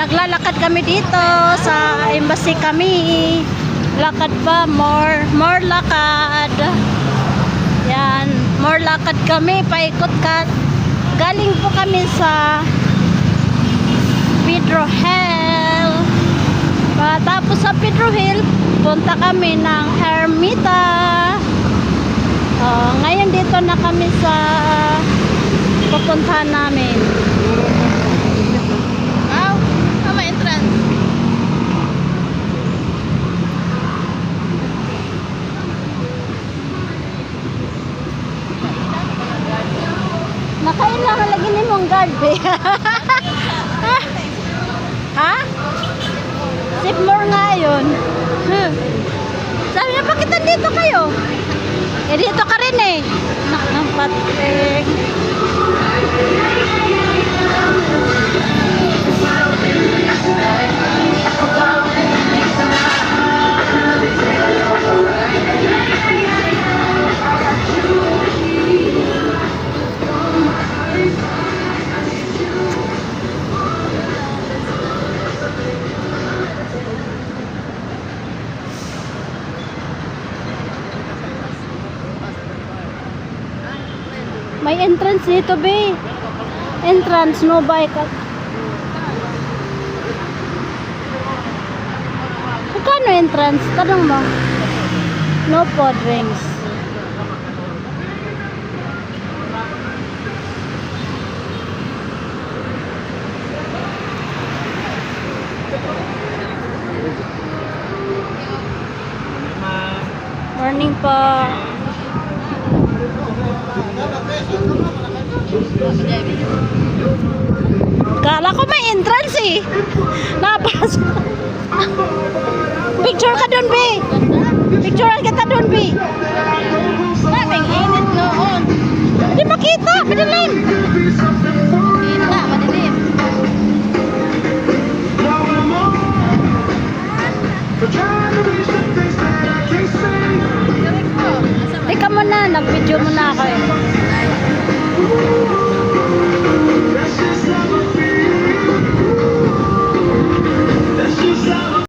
naglalakad kami dito sa embassy kami. Lakad pa, more lakad. Yan, more lakad kami, paikot ka. Galing po kami sa Pedro Hill. Tapos sa Pedro Hill, punta kami ng Ermita. Ngayon dito na kami sa pupuntahan namin. Tama entrance. Nakailangan lagi ni mong guard eh. Ha? Sip more nga yun. Sabi niya, bakit nandito kayo? Eh, dito ka rin eh. Nakapatik. May entrance dito, be. Entrance, no bike. Magkano entrance? Tanong mo. No pod rings. Morning po. Kala ko may entrance eh. Napasok. Picture ka dun, be. Picturean kita dun, be. Daming init noon. Hindi makita. Madilim. Kita, madilim. Teka mo na. Nag-video mo na ako eh.